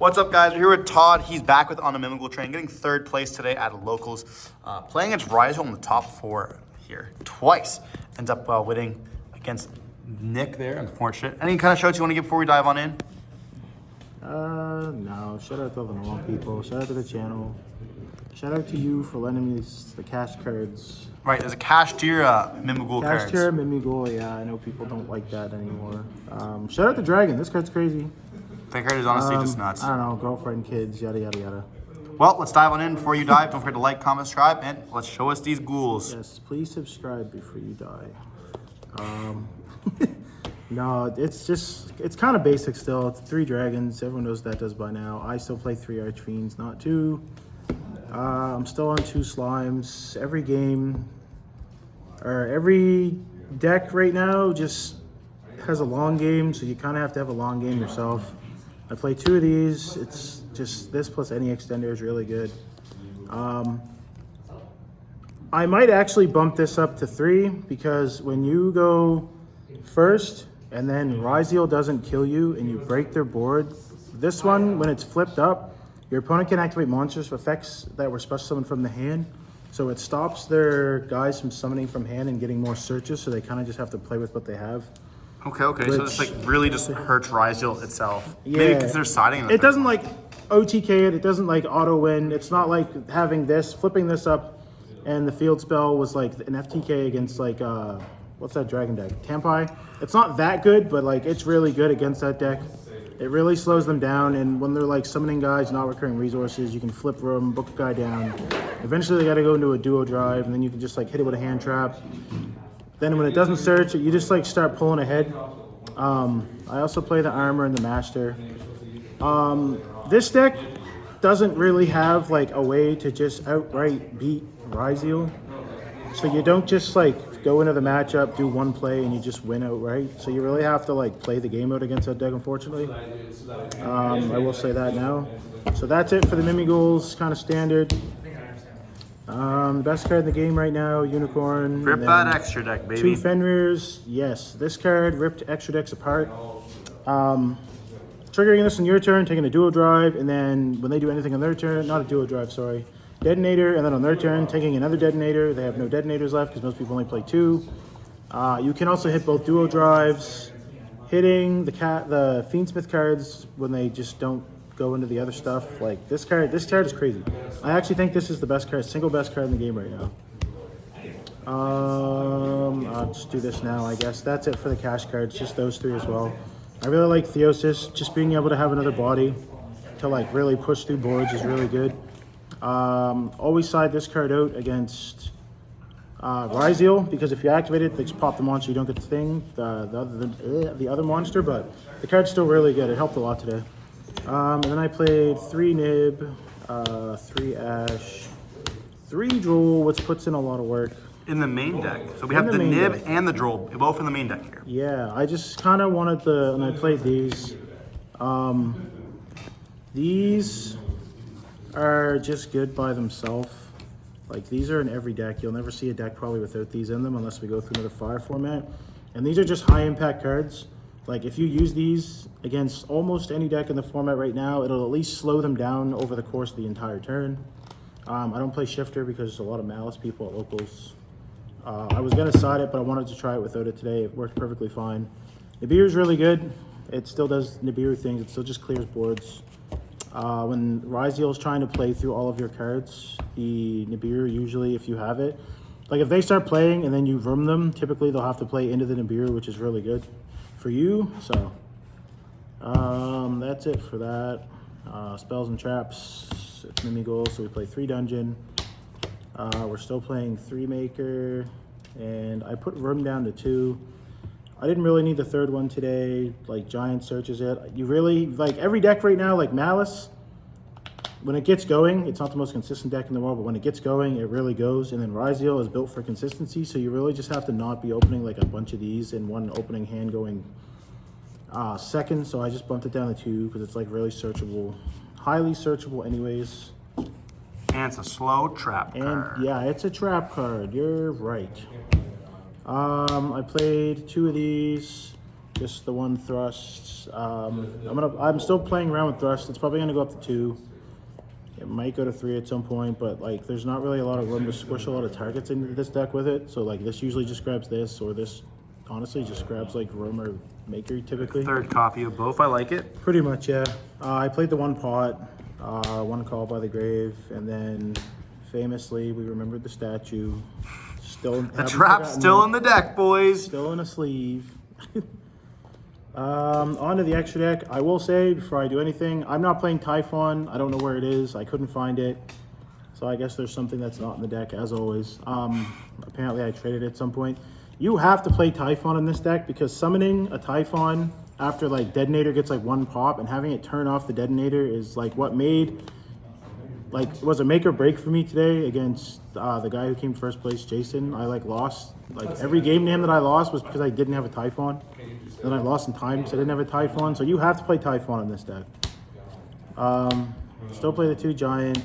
What's up, guys? We're here with Todd. He's back with on the Mimighoul train, getting third place today at locals, playing against Rizal in the top four here twice. Ends up winning against Nick there, unfortunate. Any kind of shouts you want to give before we dive on in? No. Shout out to all the normal people. Shout out to the channel. Shout out to you for lending me the cash cards. Right, there's a Kashtira Mimighoul cards. Kashtira Mimighoul, yeah, I know people don't like that anymore. Shout out to Dragon. This card's crazy. That card is honestly just nuts. I don't know, girlfriend, kids, yada, yada, yada. Well, let's dive on in. Before you dive, don't forget to like, comment, subscribe, and let's show us these ghouls. Yes, please subscribe before you die. No, it's kind of basic still. It's 3 dragons. Everyone knows that does by now. I still play 3 archfiends, not 2. I'm still on 2 slimes. Every game, or every deck right now just has a long game, so you kind of have to have a long game yourself. I play 2 of these. It's just this plus any extender is really good. I might actually bump this up to 3 because when you go first and then Rizal doesn't kill you and you break their board, this one, when it's flipped up, your opponent can activate monsters with effects that were special summoned from the hand. So it stops their guys from summoning from hand and getting more searches, so they kind of just have to play with what they have. Okay. So this like really just hurts Rizal itself. Yeah. Maybe consider siding. It doesn't like OTK it. It doesn't like auto win. It's not like having this, flipping this up, and the field spell was like an FTK against like what's that dragon deck? Tampai. It's not that good, but like it's really good against that deck. It really slows them down, and when they're like summoning guys, not recurring resources, you can flip room, book a guy down. Eventually, they got to go into a duo drive, and then you can just like hit it with a hand trap. Then when it doesn't search, you just like start pulling ahead. I also play the armor and the master. This deck doesn't really have like a way to just outright beat Rizal. So you don't just like go into the matchup, do one play, and you just win outright. So you really have to like play the game out against that deck, unfortunately. I will say that now. So that's it for the Mimighouls, kind of standard. The best card in the game right now, Unicorn. Rip that extra deck, baby. 2 Fenrirs. Yes, this card ripped extra decks apart. Triggering this on your turn, taking a duo drive, and then when they do anything on their turn, not a duo drive, sorry, detonator, and then on their turn, taking another detonator. They have no detonators left because most people only play 2. You can also hit both duo drives, hitting the Fiendsmith cards when they just don't go into the other stuff. Like this card is crazy. I actually think this is the best card, single best card in the game right now. I'll just do this now, I guess. That's it for the cash cards, just those 3 as well. I really like Theosis. Just being able to have another body to like really push through boards is really good. Always side this card out against Rizal, because if you activate it, they just pop the monster, you don't get the thing, the other monster, but the card's still really good. It helped a lot today. And then I played 3 Nib, 3 Ash, 3 Drool, which puts in a lot of work. In the main deck. So we have the Nib deck and the Droll, both in the main deck here. Yeah, I just kind of wanted and I played these. These are just good by themselves. Like these are in every deck. You'll never see a deck probably without these in them unless we go through another fire format. And these are just high impact cards. Like if you use these against almost any deck in the format right now, it'll at least slow them down over the course of the entire turn. I don't play Shifter because there's a lot of Malice people at locals. I was gonna side it, but I wanted to try it without it today. It worked perfectly fine. Nibiru is really good. It still does Nibiru things. It still just clears boards. When Rizal is trying to play through all of your cards, the Nibiru usually, if you have it, like if they start playing and then you room them, typically they'll have to play into the Nibiru, which is really good for you. So that's it for that. Spells and traps. It's Mimighoul, so we play 3 dungeon. We're still playing 3 maker, and I put room down to 2. I didn't really need the 3rd one today. Like giant searches it. You really like every deck right now, like Malice. When it gets going, it's not the most consistent deck in the world, but when it gets going, it really goes. And then Rizal is built for consistency, so you really just have to not be opening like a bunch of these in one opening hand going second. So I just bumped it down to 2 because it's like really searchable, highly searchable anyways. And it's a slow trap card. And yeah, it's a trap card. You're right. I played 2 of these. just the one thrust. I'm still playing around with thrust. It's probably gonna go up to 2. It might go to 3 at some point, but like there's not really a lot of room to squish a lot of targets into this deck with it. So like this usually just grabs this, or this honestly just grabs like Room or Maker typically. Third copy of both. I like it. Pretty much, yeah. I played the one pot, one Call by the Grave, and then famously we remembered the statue. Still The trap's still in the deck, boys. Still in a sleeve. On to the extra deck. I will say before I do anything, I'm not playing Typhon. I don't know where it is. I couldn't find it. So I guess there's something that's not in the deck as always. Apparently I traded it at some point. You have to play Typhon in this deck because summoning a Typhon after like Detonator gets like 1 pop and having it turn off the Detonator is like what made, like was a make or break for me today against the guy who came first place, Jason. I like lost, like every game to him that I lost was because I didn't have a Typhon. Then I lost in time because I didn't have a Typhon. So you have to play Typhon in this deck. Still play the 2 Giant,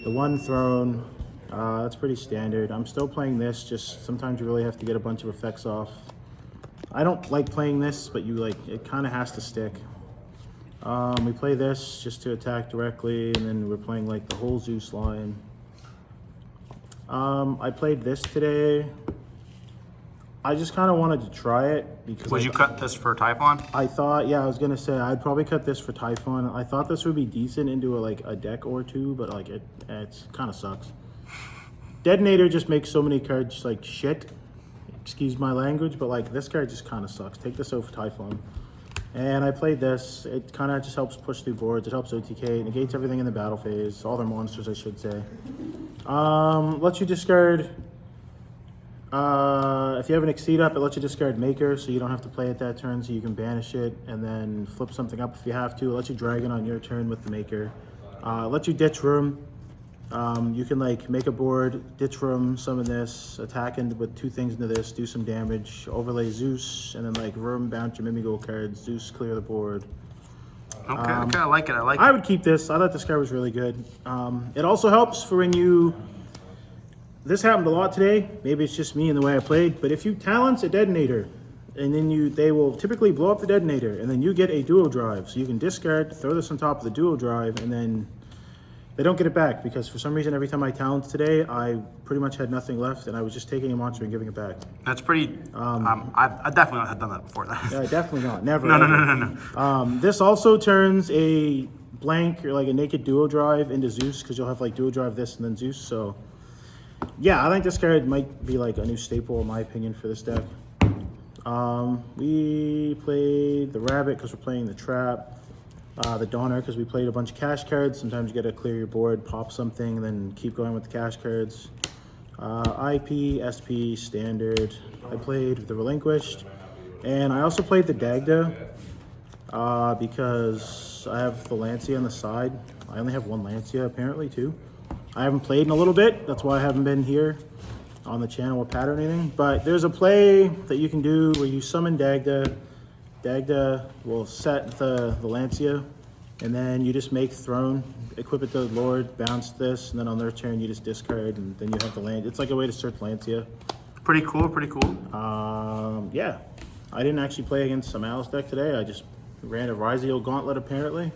the 1 Throne. That's pretty standard. I'm still playing this, just sometimes you really have to get a bunch of effects off. I don't like playing this, but you like, it kind of has to stick. We play this just to attack directly, and then we're playing like the whole Zeus line. I played this today. I just kind of wanted to try it because Would you cut this for Typhon? I thought, yeah, I was gonna say I'd probably cut this for Typhon. I thought this would be decent into a deck or 2, but like it's kind of sucks. Detonator just makes so many cards like shit. Excuse my language, but like this card just kind of sucks. Take this over Typhon. And I played this. It kind of just helps push through boards. It helps OTK. It negates everything in the battle phase. All their monsters, I should say. Lets you discard. If you have an Exceed up, it lets you discard Maker, so you don't have to play it that turn, so you can banish it and then flip something up if you have to. It lets you Dragon on your turn with the Maker. It lets you ditch Room. You can like make a board, ditch Room, summon this, attack with 2 things into this, do some damage, overlay Zeus, and then like Room, bounce your Mimighoul cards, Zeus, clear the board. Okay, I like it. I would keep this. I thought this card was really good. It also helps for when you... This happened a lot today. Maybe it's just me and the way I played, but if you talents a Detonator, and then they will typically blow up the Detonator, and then you get a Duo Drive. So you can discard, throw this on top of the Duo Drive, and then they don't get it back because for some reason every time I talent today, I pretty much had nothing left, and I was just taking a monster and giving it back. That's pretty. I definitely not have done that before. Yeah, definitely not. Never. No. This also turns a blank or like a naked Duo Drive into Zeus because you'll have like Duo Drive this and then Zeus. So yeah, I think this card might be like a new staple in my opinion for this deck. We played the Rabbit because we're playing the Trap. The Donner because we played a bunch of cash cards. Sometimes you got to clear your board, pop something, then keep going with the cash cards. IP, SP, Standard. I played the Relinquished. And I also played the Dagda because I have the Lancia on the side. I only have 1 Lancia apparently too. I haven't played in a little bit. That's why I haven't been here on the channel with Pat or anything. But there's a play that you can do where you summon Dagda. Dagda will set the Lancia, and then you just make Throne, equip it to Lord, bounce this, and then on their turn you just discard, and then you have the land. It's like a way to search Lancia. Pretty cool. Yeah. I didn't actually play against some Alice deck today. I just ran a Ryziel Gauntlet apparently.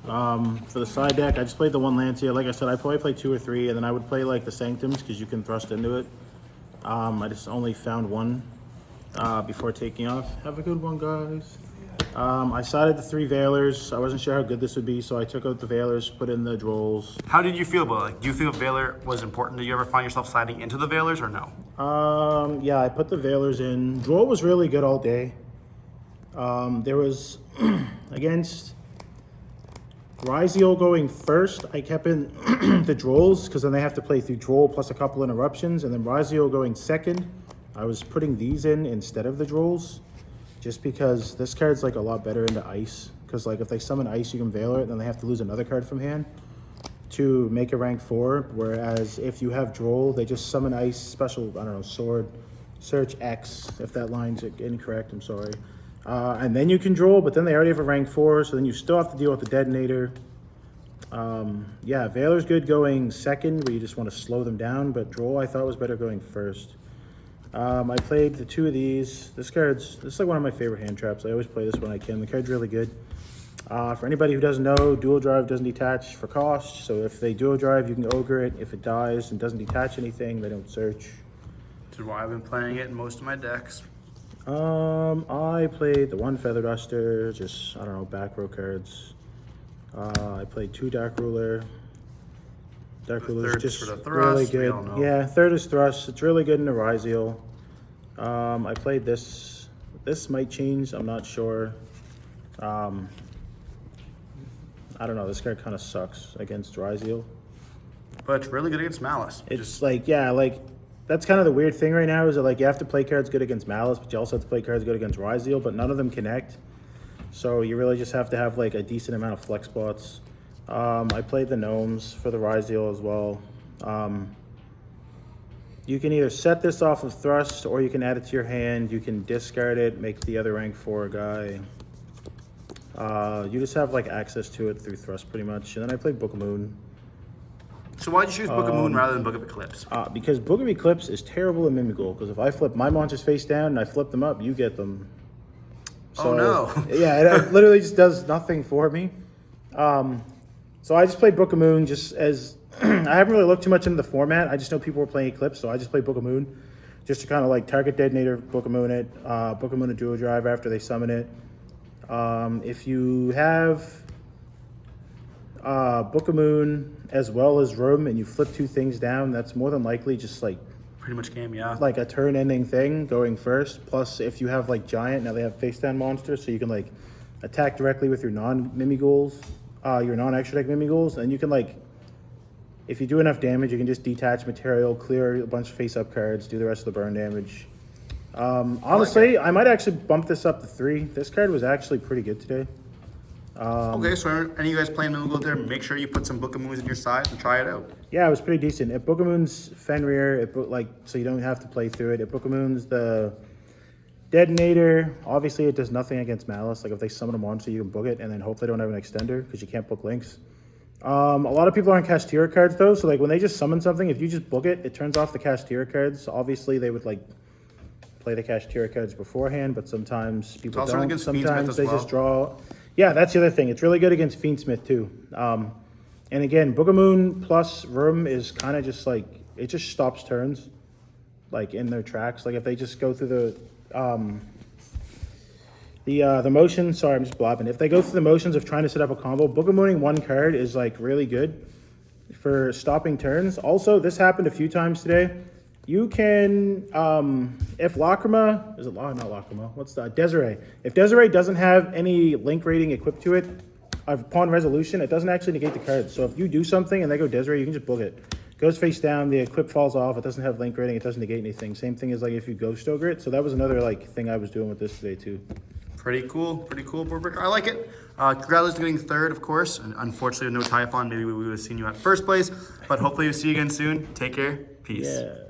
For the side deck, I just played the 1 Lancia. Like I said, I probably play 2 or 3, and then I would play like the Sanctums because you can thrust into it. I just only found 1. Before taking off. Have a good one, guys. I sided the 3 Veilers. I wasn't sure how good this would be, so I took out the Veilers, put in the Drolls. How did you feel about it? Like, do you feel Veiler was important? Did you ever find yourself siding into the Veilers or no? Yeah, I put the Veilers in. Droll was really good all day. There was, against Ryziel going first, I kept in the Drolls, because then they have to play through Droll plus a couple interruptions, and then Ryziel going second. I was putting these in instead of the Drolls, just because this card's like a lot better into Ice. Because like if they summon Ice, you can Veiler it, then they have to lose another card from hand to make a rank 4. Whereas if you have Droll, they just summon Ice, special, I don't know, Sword, search X, if that line's incorrect, I'm sorry. And then you can Droll, but then they already have a rank 4, so then you still have to deal with the Detonator. Yeah, Veiler's good going second, where you just want to slow them down, but Droll I thought was better going first. I played the 2 of these. This is like one of my favorite hand traps. I always play this when I can. The card's really good. For anybody who doesn't know, dual drive doesn't detach for cost. So if they dual drive, you can ogre it. If it dies and doesn't detach anything, they don't search. This is why I've been playing it in most of my decks. I played the 1 Feather Duster, just, I don't know, back row cards. I played 2 Dark Ruler. Dark Ruler's just for the thrust, really good. Yeah, third is thrust. It's really good in the Ryzeal. I played this. This might change. I'm not sure. I don't know. This card kind of sucks against Ryzeal. But it's really good against Malice. It's like, yeah, like, that's kind of the weird thing right now is that, like, you have to play cards good against Malice, but you also have to play cards good against Ryzeal, but none of them connect. So you really just have to have, like, a decent amount of flex spots. I played the Gnomes for the Ryzeal as well. You can either set this off of Thrust, or you can add it to your hand. You can discard it, make the other rank 4 guy. You just have, like, access to it through Thrust pretty much. And then I played Book of Moon. So why'd you choose Book of Moon rather than Book of Eclipse? Because Book of Eclipse is terrible in Mimighoul. Because if I flip my monsters face down and I flip them up, you get them. So, oh no! Yeah, it literally just does nothing for me. So I just played Book of Moon just as I haven't really looked too much into the format. I just know people were playing Eclipse, so I just played Book of Moon just to kind of like target Detonator, Book of Moon it, Book of Moon a dual drive after they summon it. If you have Book of Moon as well as Room and you flip 2 things down, that's more than likely just like Pretty much game, yeah. like a turn-ending thing going first. Plus, if you have like Giant, now they have face-down monsters, so you can like attack directly with your non-Mimighouls, your non-extra deck Mimighouls, and you can like, if you do enough damage, you can just detach material, clear a bunch of face-up cards, do the rest of the burn damage. Honestly, I might actually bump this up to 3. This card was actually pretty good today. Okay, so any of you guys playing Mimighoul there, make sure you put some Book of Moons in your side and try it out. Yeah, it was pretty decent. At Book of Moon's Fenrir, so you don't have to play through it. At Book of Moon's the Detonator, obviously it does nothing against Malice. Like if they summon a monster, you can book it and then hope they don't have an extender because you can't book links. A lot of people are on Kashtira cards though, so like when they just summon something, if you just book it, it turns off the Kashtira cards. So obviously they would like play the Kashtira cards beforehand, but sometimes people also don't. against Sometimes Fiendsmith they as well. just draw. Yeah, that's the other thing. It's really good against Fiendsmith too. And again, Book of Moon plus Room is kind of just like, it just stops turns, like in their tracks. Like if they just go through the motion, sorry, I'm just blabbing. If they go through the motions of trying to set up a combo, Book of Mooning 1 card is like really good for stopping turns. Also, this happened a few times today. You can, if Lacrima, is it not Lacrima? What's that? Desiree. If Desiree doesn't have any link rating equipped to it, upon resolution, it doesn't actually negate the card. So if you do something and they go Desiree, you can just book it. Goes face down, the equip falls off, it doesn't have link rating, it doesn't negate anything. Same thing as like if you Ghost Ogre it. So that was another like thing I was doing with this today too. Pretty cool, Burbrick. I like it. Congratulations on getting 3rd, of course. And unfortunately, with no Typhon, maybe we would have seen you at 1st place. But hopefully we'll see you again soon. Take care. Peace. Yeah.